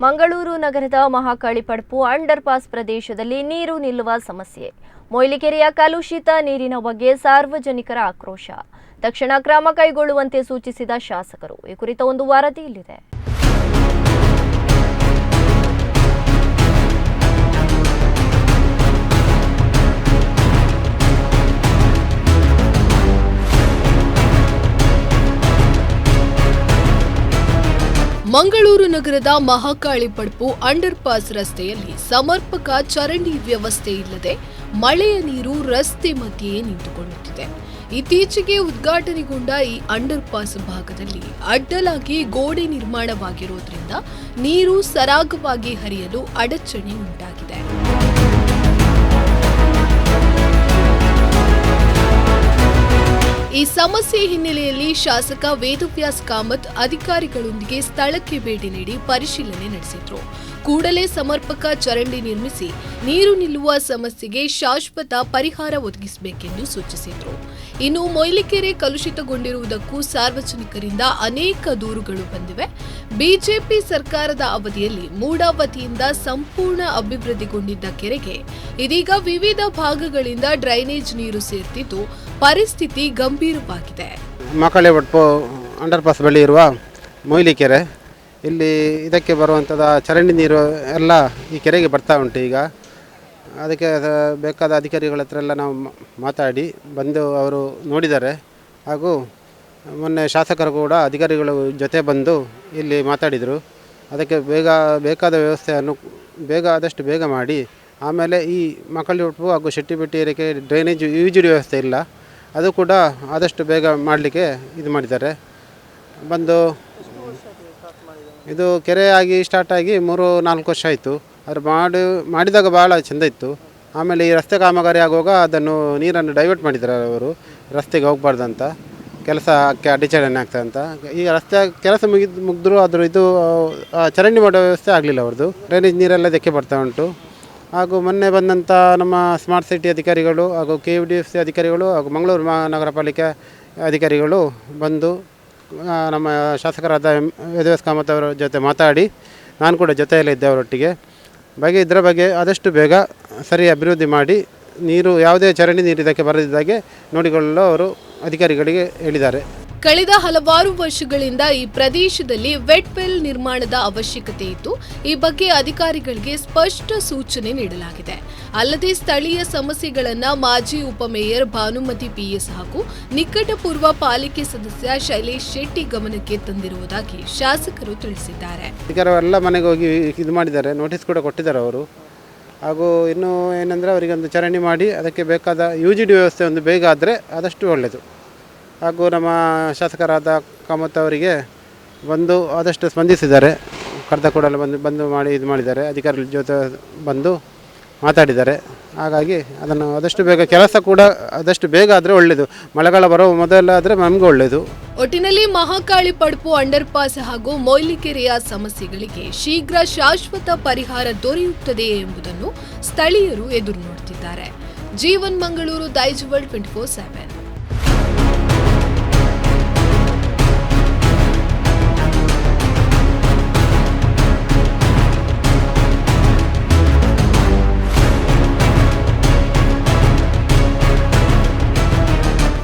ಮಂಗಳೂರು ನಗರದ Mahakali Padpu under pass ಪ್ರದೇಶದಲ್ಲಿ ನೀರು ನಿಲ್ಲುವ ಸಮಸ್ಯೆ. ಮೊಯ್ಲಿಕೆರೆಯ ಕಲುಷಿತ ನೀರಿನ ಬಗ್ಗೆ ಸಾರ್ವಜನಿಕರ ಆಕ್ರೋಶ. ತಕ್ಷಣ ಕ್ರಮ ಕೈಗೊಳ್ಳುವಂತೆ ಸೂಚಿಸಿದ ಶಾಸಕರು. ಈ ಕುರಿತ ಒಂದು ವರದಿ ಇಲ್ಲಿದೆ. ಮಂಗಳೂರು ನಗರದ ಮಹಾಕಾಳಿ ಪಡ್ಪು ಅಂಡರ್ ಪಾಸ್ ರಸ್ತೆಯಲ್ಲಿ ಸಮರ್ಪಕ ಚರಂಡಿ ವ್ಯವಸ್ಥೆ ಇಲ್ಲದೆ ಮಳೆಯ ನೀರು ರಸ್ತೆ ಮಧ್ಯೆಯೇ ನಿಂತುಕೊಳ್ಳುತ್ತಿದೆ. ಇತ್ತೀಚೆಗೆ ಉದ್ಘಾಟನೆಗೊಂಡ ಈ ಅಂಡರ್ ಪಾಸ್ ಭಾಗದಲ್ಲಿ ಅಡ್ಡಲಾಗಿ ಗೋಡೆ ನಿರ್ಮಾಣವಾಗಿರುವುದರಿಂದ ನೀರು ಸರಾಗವಾಗಿ ಹರಿಯಲು ಅಡಚಣೆ ಉಂಟಾಗಿದೆ. ಈ ಸಮಸ್ಯೆ ಹಿನ್ನೆಲೆಯಲ್ಲಿ ಶಾಸಕ ವೇದವ್ಯಾಸ್ ಕಾಮತ್ ಅಧಿಕಾರಿಗಳೊಂದಿಗೆ ಸ್ಥಳಕ್ಕೆ ಭೇಟಿ ನೀಡಿ ಪರಿಶೀಲನೆ ನಡೆಸಿದ್ರು. ಕೂಡಲೇ ಸಮರ್ಪಕ ಚರಂಡಿ ನಿರ್ಮಿಸಿ ನೀರು ನಿಲ್ಲುವ ಸಮಸ್ಯೆಗೆ ಶಾಶ್ವತ ಪರಿಹಾರ ಒದಗಿಸಬೇಕೆಂದು ಸೂಚಿಸಿದ್ರು. ಇನ್ನು ಮೊಯ್ಲಿಕೆರೆ ಕಲುಷಿತಗೊಂಡಿರುವುದಕ್ಕೂ ಸಾರ್ವಜನಿಕರಿಂದ ಅನೇಕ ದೂರುಗಳು ಬಂದಿವೆ. ಬಿಜೆಪಿ ಸರ್ಕಾರದ ಅವಧಿಯಲ್ಲಿ ಮೂಡಾವತಿಯಿಂದ ಸಂಪೂರ್ಣ ಅಭಿವೃದ್ಧಿಗೊಂಡಿದ್ದ ಕೆರೆಗೆ ಇದೀಗ ವಿವಿಧ ಭಾಗಗಳಿಂದ ಡ್ರೈನೇಜ್ ನೀರು ಸೇರ್ತಿದ್ದು ಪರಿಸ್ಥಿತಿ ಗಂಭೀರವಾಗಿದೆ. ಮಹಾಕಾಳಿ ಪಡ್ಪು ಅಂಡರ್ ಪಾಸ್ ಬಳಿ ಇರುವ ಮೊಯ್ಲಿಕೆರೆ, ಇಲ್ಲಿ ಇದಕ್ಕೆ ಬರುವಂಥದ್ದು ಚರಂಡಿ ನೀರು ಎಲ್ಲ ಈ ಕೆರೆಗೆ ಬರ್ತಾ ಉಂಟು. ಈಗ ಅದಕ್ಕೆ ಬೇಕಾದ ಅಧಿಕಾರಿಗಳ ಹತ್ರ ಎಲ್ಲ ನಾವು ಮಾತಾಡಿ ಬಂದು ಅವರು ನೋಡಿದ್ದಾರೆ. ಹಾಗೂ ಮೊನ್ನೆ ಶಾಸಕರು ಕೂಡ ಅಧಿಕಾರಿಗಳ ಜೊತೆ ಬಂದು ಇಲ್ಲಿ ಮಾತಾಡಿದರು. ಅದಕ್ಕೆ ಬೇಕಾದ ವ್ಯವಸ್ಥೆಯನ್ನು ಆದಷ್ಟು ಬೇಗ ಮಾಡಿ, ಆಮೇಲೆ ಈ ಮಹಾಕಾಳಿ ಪಡ್ಪು ಹಾಗೂ ಶೆಟ್ಟಿಬೆಟ್ಟಿ ಏರಿಕೆ ಡ್ರೈನೇಜ್ ಯುಜಿಡಿ ವ್ಯವಸ್ಥೆ ಇಲ್ಲ, ಅದು ಕೂಡ ಆದಷ್ಟು ಬೇಗ ಮಾಡಲಿಕ್ಕೆ ಇದು ಮಾಡಿದ್ದಾರೆ. ಬಂದು ಇದು ಕೆರೆ ಆಗಿ ಸ್ಟಾರ್ಟ್ ಆಗಿ 3-4 ವರ್ಷ ಆಯಿತು. ಅದು ಮಾಡಿದಾಗ ಭಾಳ ಚೆಂದ ಇತ್ತು. ಆಮೇಲೆ ಈ ರಸ್ತೆ ಕಾಮಗಾರಿ ಆಗುವಾಗ ಅದನ್ನು ನೀರನ್ನು ಡೈವರ್ಟ್ ಮಾಡಿದ್ದಾರೆ ಅವರು, ರಸ್ತೆಗೆ ಹೋಗಬಾರ್ದಂತ, ಕೆಲಸಕ್ಕೆ ಅಡಚಣೆ ಆಗ್ತದೆ ಅಂತ. ಈಗ ರಸ್ತೆ ಕೆಲಸ ಮುಗಿದ್ರು ಅದ್ರ ಇದು ಚರಂಡಿ ಮಾಡೋ ವ್ಯವಸ್ಥೆ ಆಗಲಿಲ್ಲ ಅವ್ರದ್ದು. ಡ್ರೈನೇಜ್ ನೀರೆಲ್ಲ ಇದಕ್ಕೆ ಬರ್ತಾ ಉಂಟು. ಹಾಗೂ ಮೊನ್ನೆ ಬಂದಂಥ ನಮ್ಮ ಸ್ಮಾರ್ಟ್ ಸಿಟಿ ಅಧಿಕಾರಿಗಳು ಹಾಗೂ KFDFC ಅಧಿಕಾರಿಗಳು ಹಾಗೂ ಮಂಗಳೂರು ಮಹಾನಗರ ಪಾಲಿಕೆ ಅಧಿಕಾರಿಗಳು ಬಂದು ನಮ್ಮ ಶಾಸಕರಾದ ವೇದವ್ಯಾಸ್ ಕಾಮತ್ ಅವರ ಜೊತೆ ಮಾತಾಡಿ, ನಾನು ಕೂಡ ಜೊತೆಯಲ್ಲಿದ್ದೆ ಅವರೊಟ್ಟಿಗೆ. ಇದರ ಬಗ್ಗೆ ಆದಷ್ಟು ಬೇಗ ಸರಿ ಅಭಿವೃದ್ಧಿ ಮಾಡಿ ನೀರು ಯಾವುದೇ ಚರಂಡಿ ನೀರು ಇದಕ್ಕೆ ಬರದಿದ್ದಾಗೆ ನೋಡಿಕೊಳ್ಳಲು ಅವರು ಅಧಿಕಾರಿಗಳಿಗೆ ಹೇಳಿದ್ದಾರೆ. ಕಳೆದ ಹಲವಾರು ವರ್ಷಗಳಿಂದ ಈ ಪ್ರದೇಶದಲ್ಲಿ ವೆಟ್ ವೆಲ್ ನಿರ್ಮಾಣದ ಅವಶ್ಯಕತೆ ಇದ್ದು, ಈ ಬಗ್ಗೆ ಅಧಿಕಾರಿಗಳಿಗೆ ಸ್ಪಷ್ಟ ಸೂಚನೆ ನೀಡಲಾಗಿದೆ. ಅಲ್ಲದೆ ಸ್ಥಳೀಯ ಸಮಸ್ಯೆಗಳನ್ನು ಮಾಜಿ ಉಪಮೇಯರ್ ಭಾನುಮತಿ PS ಹಾಗೂ ನಿಕಟಪೂರ್ವ ಪಾಲಿಕೆ ಸದಸ್ಯ ಶೈಲೇಶ್ ಶೆಟ್ಟಿ ಗಮನಕ್ಕೆ ತಂದಿರುವುದಾಗಿ ಶಾಸಕರು ತಿಳಿಸಿದ್ದಾರೆ. ಅಧಿಕಾರಿಗಳೆಲ್ಲ ಮನೆಗೆ ಹೋಗಿ ಇದು ಮಾಡಿದ್ದಾರೆ, ನೋಟಿಸ್ ಕೂಡ ಕೊಟ್ಟಿದ್ದಾರೆ ಅವರು. ಹಾಗೂ ಇನ್ನೂ ಏನಂದರೆ ಅವರಿಗೆ ಒಂದು ಚರಂಡಿ ಮಾಡಿ ಅದಕ್ಕೆ ಬೇಕಾದ UGD ವ್ಯವಸ್ಥೆ ಒಂದು ಬೇಗ ಆದರೆ ಆದಷ್ಟು ಒಳ್ಳೆಯದು. ಹಾಗೂ ನಮ್ಮ ಶಾಸಕರಾದ ಕಾಮತ್ ಅವರಿಗೆ ಬಂದು ಆದಷ್ಟು ಸ್ಪಂದಿಸಿದ್ದಾರೆ. ಕರೆದ ಕೂಡಲೇ ಬಂದು ಮಾಡಿ ಇದು ಮಾಡಿದ್ದಾರೆ. ಅಧಿಕಾರಿಗಳ ಜೊತೆ ಬಂದು ಮಾತಾಡಿದ್ದಾರೆ. ಹಾಗಾಗಿ ಅದನ್ನು ಆದಷ್ಟು ಬೇಗ ಕೆಲಸ ಕೂಡ ಆದಷ್ಟು ಬೇಗ ಆದರೆ ಒಳ್ಳೆಯದು. ಮಳೆಗಾಲ ಬರೋ ಮೊದಲಾದರೆ ನಮಗೂ ಒಳ್ಳೆಯದು. ಒಟ್ಟಿನಲ್ಲಿ ಮಹಾಕಾಳಿ ಪಡ್ಪು ಅಂಡರ್ ಪಾಸ್ ಹಾಗೂ ಮೊಯ್ಲಿಕೆರೆಯ ಸಮಸ್ಯೆಗಳಿಗೆ ಶೀಘ್ರ ಶಾಶ್ವತ ಪರಿಹಾರ ದೊರೆಯುತ್ತದೆ ಎಂಬುದನ್ನು ಸ್ಥಳೀಯರು ಎದುರು ನೋಡುತ್ತಿದ್ದಾರೆ. ಜೀವನ್ ಮಂಗಳೂರು, ದೈಜ್ ವರ್ಲ್ಡ್ 24/7.